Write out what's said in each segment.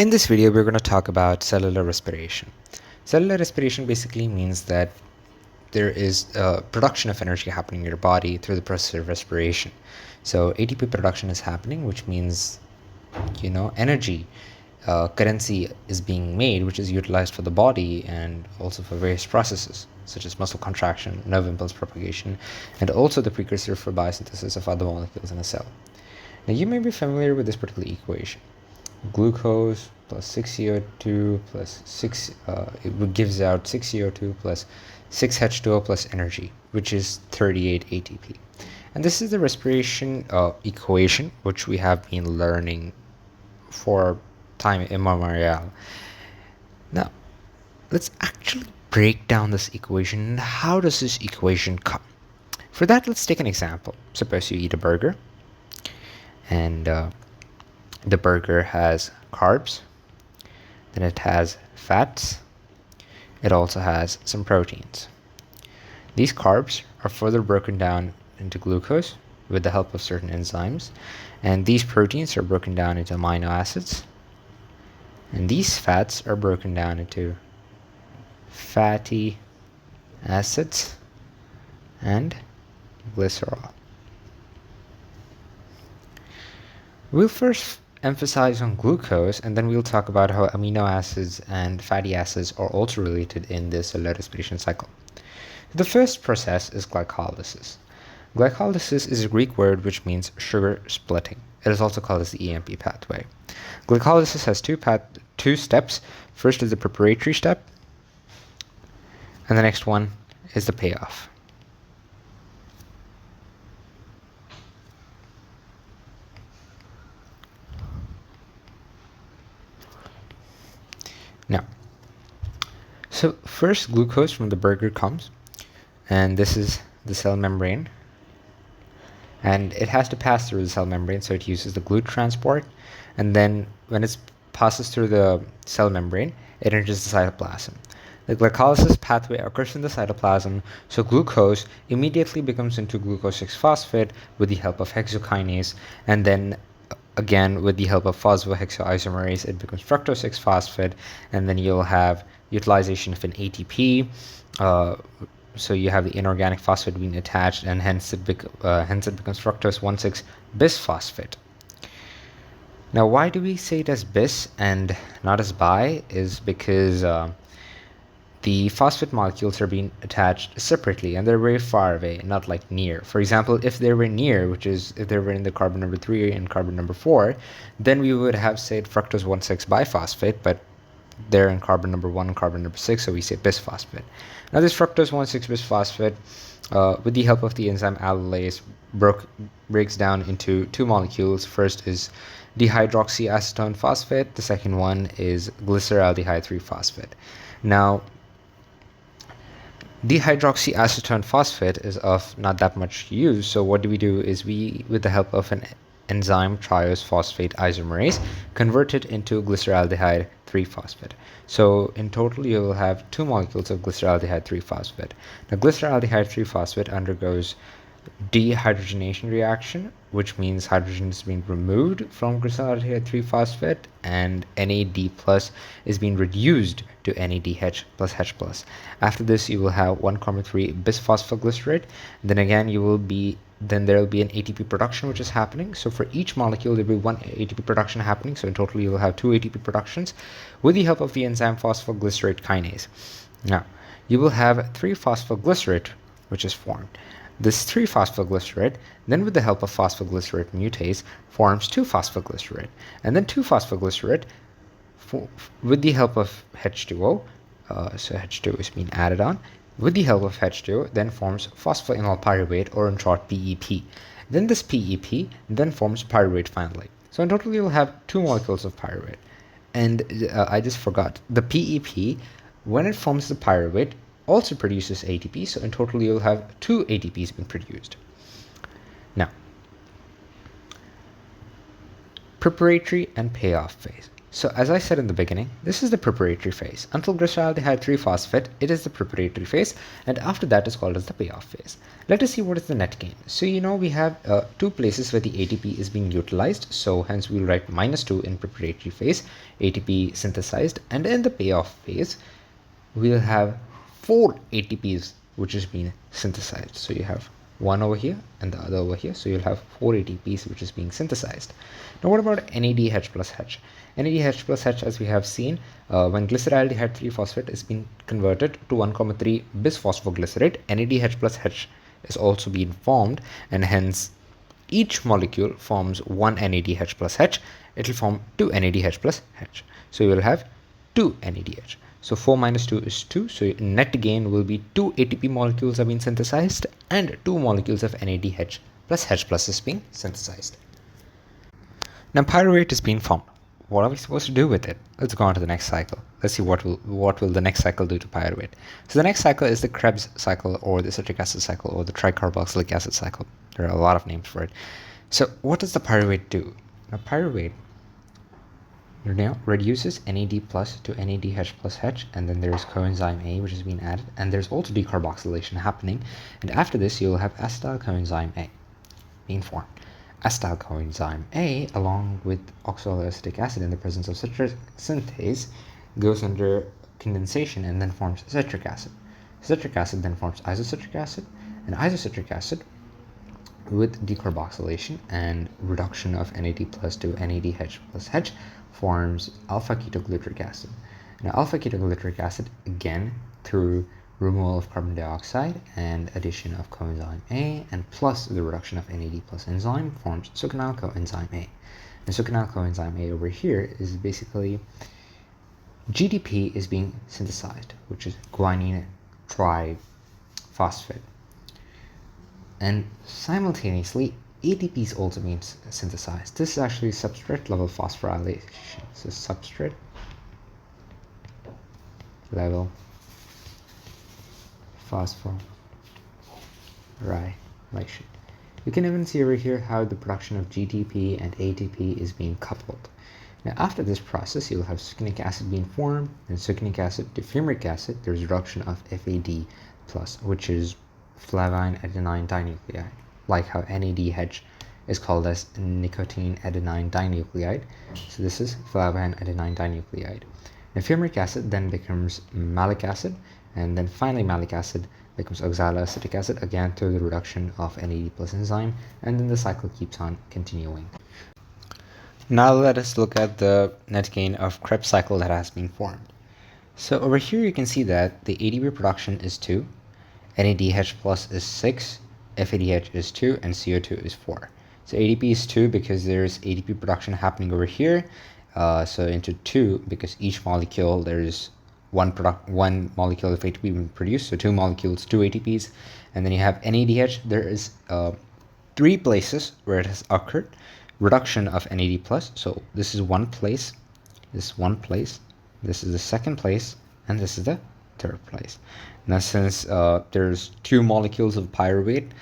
In this video, we're going to talk about cellular respiration. Cellular respiration basically means that there is a production of energy happening in your body through the process of respiration. So ATP production is happening, which means, energy, currency is being made, which is utilized for the body and also for various processes, such as muscle contraction, nerve impulse propagation, and also the precursor for biosynthesis of other molecules in a cell. Now, you may be familiar with this particular equation. Glucose plus 6 CO2 plus 6, it gives out 6 CO2 plus 6 H2O plus energy, which is 38 ATP. And this is the respiration equation, which we have been learning for time immemorial. Now, let's actually break down this equation. How does this equation come? For that, let's take an example. Suppose you eat a burger, and the burger has carbs, then it has fats, it also has some proteins. These carbs are further broken down into glucose with the help of certain enzymes, and these proteins are broken down into amino acids, and these fats are broken down into fatty acids and glycerol. We'll first emphasize on glucose, and then we'll talk about how amino acids and fatty acids are also related in the cellular respiration cycle. The first process is glycolysis. Glycolysis is a Greek word which means sugar splitting. It is also called as the EMP pathway. Glycolysis has two steps. First is the preparatory step, and the next one is the payoff. Now, so first glucose from the burger comes, and this is the cell membrane, and it has to pass through the cell membrane, so it uses the GLUT transport, and then when it passes through the cell membrane, it enters the cytoplasm. The glycolysis pathway occurs in the cytoplasm, so glucose immediately becomes into glucose 6-phosphate with the help of hexokinase, and then again, with the help of phosphohexoisomerase, it becomes fructose 6-phosphate, and then you'll have utilization of an ATP. So you have the inorganic phosphate being attached, and hence it becomes fructose 1,6-bisphosphate. Now, why do we say it as bis and not as bi? Is because the phosphate molecules are being attached separately, and they're very far away, not like near. For example, if they were near, which is if they were in the carbon number 3 and carbon number 4, then we would have said fructose 1,6-biphosphate, but they're in carbon number 1 and carbon number 6, so we say bisphosphate. Now, this fructose 1,6-bisphosphate, with the help of the enzyme allylase, breaks down into two molecules. First is dihydroxyacetone phosphate. The second one is glyceraldehyde 3-phosphate. Now, dihydroxyacetone phosphate is of not that much use, so what do is we, with the help of an enzyme triose phosphate isomerase, convert it into glyceraldehyde 3-phosphate. So in total, you will have two molecules of glyceraldehyde 3-phosphate. Now, glyceraldehyde 3-phosphate undergoes dehydrogenation reaction, which means hydrogen is being removed from glyceraldehyde 3-phosphate, and NAD plus is being reduced to NADH plus H plus. After this, you will have 1,3-bisphosphoglycerate. Then again, there will be an ATP production which is happening. So for each molecule, there will be one ATP production happening. So in total, you will have two ATP productions with the help of the enzyme phosphoglycerate kinase. Now, you will have 3-phosphoglycerate, which is formed. This 3-phosphoglycerate, then with the help of phosphoglycerate mutase, forms 2-phosphoglycerate. And then 2-phosphoglycerate, with the help of H2O, so H2O is being added on, with the help of H2O, then forms phosphoenol pyruvate, or in short, PEP. Then this PEP then forms pyruvate finally. So in total, you'll have two molecules of pyruvate. And I just forgot, the PEP, when it forms the pyruvate, also produces ATP, so in total you'll have two ATPs being produced. Now, preparatory and payoff phase. So as I said in the beginning, this is the preparatory phase. Until glyceraldehyde 3-phosphate, it is the preparatory phase, and after that is called as the payoff phase. Let us see what is the net gain. So we have two places where the ATP is being utilized, so hence we'll write -2 in preparatory phase, ATP synthesized, and in the payoff phase, we'll have 4 ATPs which is being synthesized. So you have one over here and the other over here, so you'll have 4 ATPs which is being synthesized. Now what about NADH plus H? NADH plus H, as we have seen, when glyceraldehyde 3-phosphate is being converted to 1,3 bisphosphoglycerate, NADH plus H is also being formed, and hence each molecule forms one NADH plus H. It will form 2 NADH plus H. So you will have 2 NADH. So 4 minus 2 is 2. So net gain will be 2 ATP molecules have been synthesized and 2 molecules of NADH plus H plus is being synthesized. Now pyruvate is being formed. What are we supposed to do with it? Let's go on to the next cycle. Let's see what will the next cycle do to pyruvate. So the next cycle is the Krebs cycle, or the citric acid cycle, or the tricarboxylic acid cycle. There are a lot of names for it. So what does the pyruvate do? Now pyruvate reduces NAD plus to NADH plus H, and then there's coenzyme A which is being added, and there's also decarboxylation happening, and after this you'll have acetyl coenzyme A being formed. Acetyl coenzyme A, along with oxaloacetic acid in the presence of citric synthase, goes under condensation and then forms citric acid. Citric acid then forms isocitric acid, and isocitric acid, with decarboxylation and reduction of NAD plus to NADH plus H, forms alpha-ketogluteric acid. Now alpha-ketogluteric acid, again through removal of carbon dioxide and addition of coenzyme A and plus the reduction of NAD plus enzyme, forms succinyl coenzyme A. And succinyl coenzyme A over here is basically GDP is being synthesized, which is guanine triphosphate. And simultaneously, ATP is also being synthesized. This is actually substrate level phosphorylation. So substrate level phosphorylation. You can even see over here how the production of GTP and ATP is being coupled. Now after this process, you'll have succinic acid being formed, and succinic acid to fumaric acid, there's reduction of FAD plus, which is flavine adenine dinucleotide, like how NADH is called as nicotine adenine dinucleotide. So this is flavine adenine dinucleotide. And fumaric acid then becomes malic acid, and then finally malic acid becomes oxaloacetic acid, again through the reduction of NAD plus enzyme, and then the cycle keeps on continuing. Now let us look at the net gain of Krebs cycle that has been formed. So over here you can see that the ATP production is 2, NADH plus is 6, FADH is 2, and CO2 is 4. So ATP is 2 because there's ATP production happening over here. So into 2 because each molecule there's one molecule of ATP being produced. So 2 molecules, 2 ATPs. And then you have NADH. There is 3 places where it has occurred. Reduction of NAD plus. So this is one place, this is one place, this is the second place, and this is the third place. Now since there's 2 molecules of pyruvate,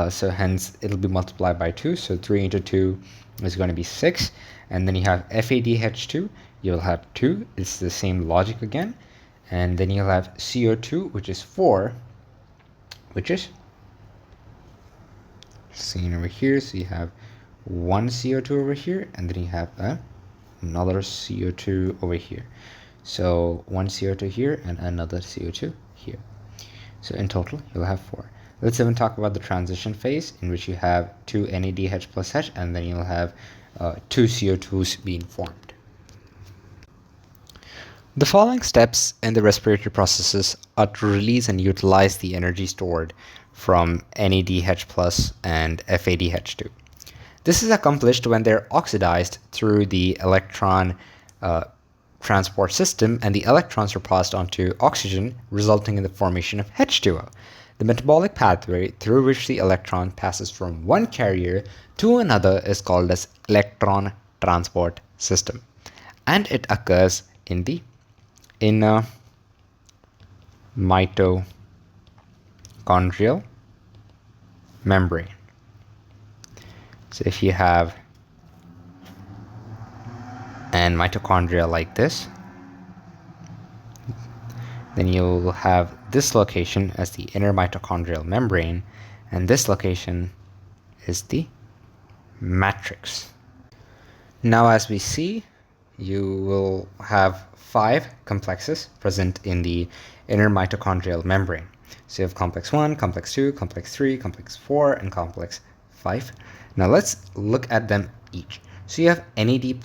so hence it'll be multiplied by 2, so 3 into 2 is going to be 6, and then you have FADH2, you'll have 2, it's the same logic again, and then you'll have CO2, which is 4, which is seen over here. So you have one CO2 over here, and then you have another CO2 over here. So one CO2 here and another CO2 here. So in total, you'll have 4. Let's even talk about the transition phase, in which you have 2 NADH plus H, and then you'll have 2 CO2s being formed. The following steps in the respiratory processes are to release and utilize the energy stored from NADH plus and FADH2. This is accomplished when they're oxidized through the electron transport system, and the electrons are passed onto oxygen, resulting in the formation of H2O. The metabolic pathway through which the electron passes from one carrier to another is called as electron transport system, and it occurs in the inner mitochondrial membrane. So if you have and mitochondria like this. Then you'll have this location as the inner mitochondrial membrane, and this location is the matrix. Now, as we see, you will have 5 complexes present in the inner mitochondrial membrane. So you have complex 1, complex 2, complex 3, complex 4, and complex 5. Now let's look at them each. So you have NADH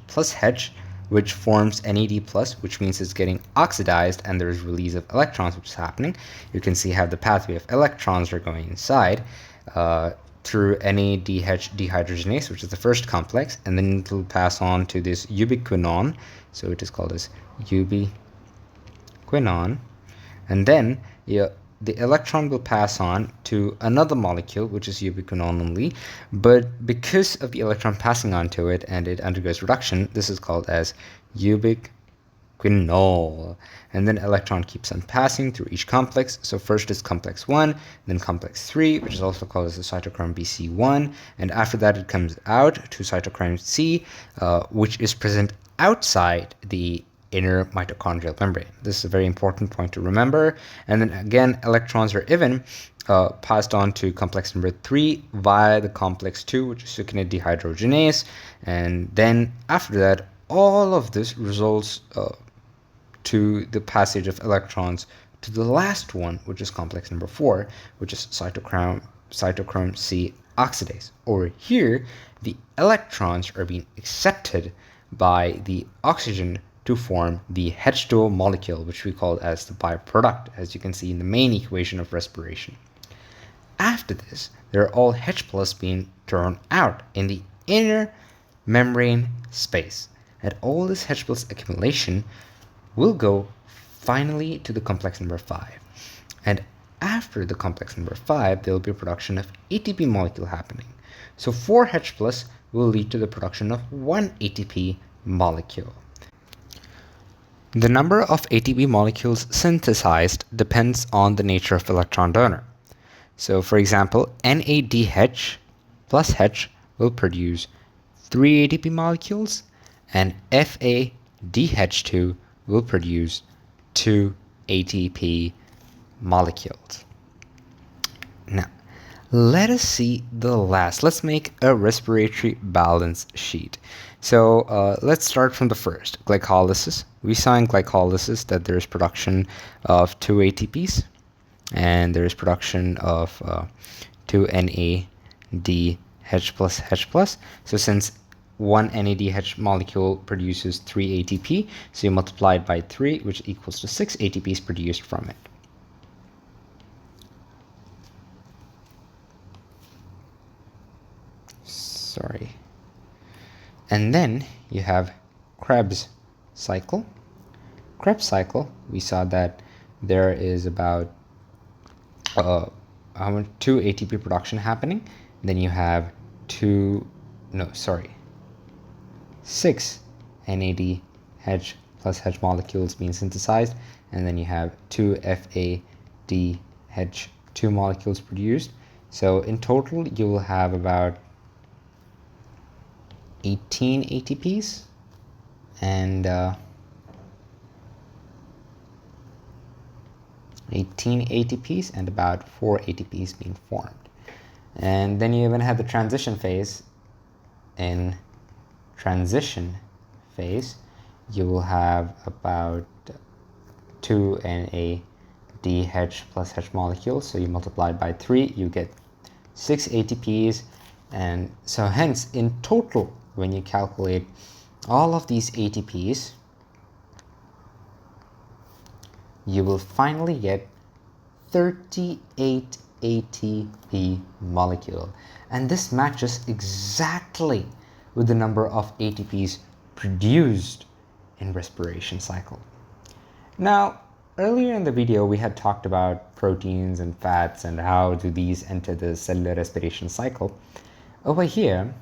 plus H, which forms NAD+, which means it's getting oxidized and there's release of electrons, which is happening. You can see how the pathway of electrons are going inside through NADH dehydrogenase, which is the first complex, and then it will pass on to this ubiquinone. So it is called as ubiquinone. And then the electron will pass on to another molecule, which is ubiquinone only, but because of the electron passing on to it and it undergoes reduction, this is called as ubiquinol. And then electron keeps on passing through each complex. So first is complex 1, then complex 3, which is also called as the cytochrome BC1, and after that it comes out to cytochrome C, which is present outside the inner mitochondrial membrane. This is a very important point to remember. And then again, electrons are even passed on to complex number 3 via the complex 2, which is succinate dehydrogenase. And then after that, all of this results to the passage of electrons to the last one, which is complex number 4, which is cytochrome C oxidase. Over here, the electrons are being accepted by the oxygen to form the H2O molecule, which we call as the byproduct, as you can see in the main equation of respiration. After this, they're all H plus being thrown out in the inner membrane space. And all this H plus accumulation will go finally to the complex number 5. And after the complex number 5, there will be a production of ATP molecule happening. So 4 H plus will lead to the production of 1 ATP molecule. The number of ATP molecules synthesized depends on the nature of electron donor. So for example, NADH plus H will produce 3 ATP molecules, and FADH2 will produce 2 ATP molecules. Now, let us see the last. Let's make a respiratory balance sheet. So let's start from the first, glycolysis. We saw in glycolysis that there is production of 2 ATPs, and there is production of 2 NADH plus H plus. So since one NADH molecule produces 3 ATP, so you multiply it by 3, which equals to 6 ATPs produced from it. Sorry. And then you have Krebs cycle. Krebs cycle, we saw that there is about 2 ATP production happening. Then you have 6 NADH plus H molecules being synthesized, and then you have 2 FADH2 molecules produced. So in total, you will have about 18 ATPs and 18 ATPs and about 4 ATPs being formed. And then you even have the transition phase. In transition phase, you will have about 2 NADH plus H molecules. So you multiply by 3, you get 6 ATPs. And so hence, in total, when you calculate all of these ATPs, you will finally get 38 ATP molecule. And this matches exactly with the number of ATPs produced in respiration cycle. Now, earlier in the video, we had talked about proteins and fats and how do these enter the cellular respiration cycle. Over here,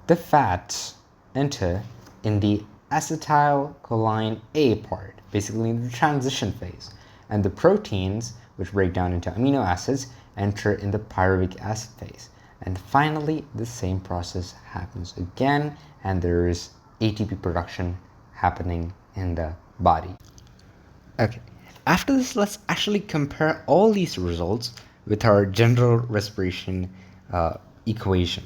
the fats enter in the acetylcholine A part, basically in the transition phase, and the proteins, which break down into amino acids, enter in the pyruvic acid phase. And finally, the same process happens again, and there is ATP production happening in the body. Okay, after this, let's actually compare all these results with our general respiration equation.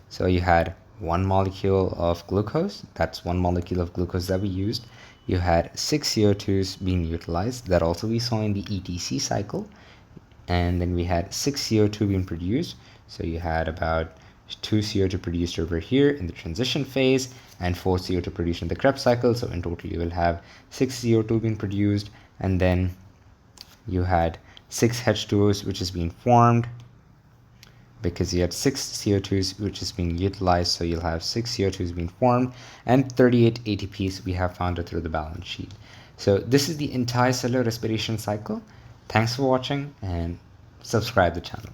So you had one molecule of glucose, that's one molecule of glucose that we used. You had 6 CO2s being utilized, that also we saw in the ETC cycle. And then we had 6 CO2 being produced. So you had about 2 CO2 produced over here in the transition phase and 4 CO2 produced in the Krebs cycle. So in total, you will have 6 CO2 being produced, and then you had 6 H2Os which is being formed because you had 6 CO2s which is being utilized. So you'll have 6 CO2s being formed and 38 ATPs we have found through the balance sheet. So this is the entire cellular respiration cycle. Thanks for watching and subscribe to the channel.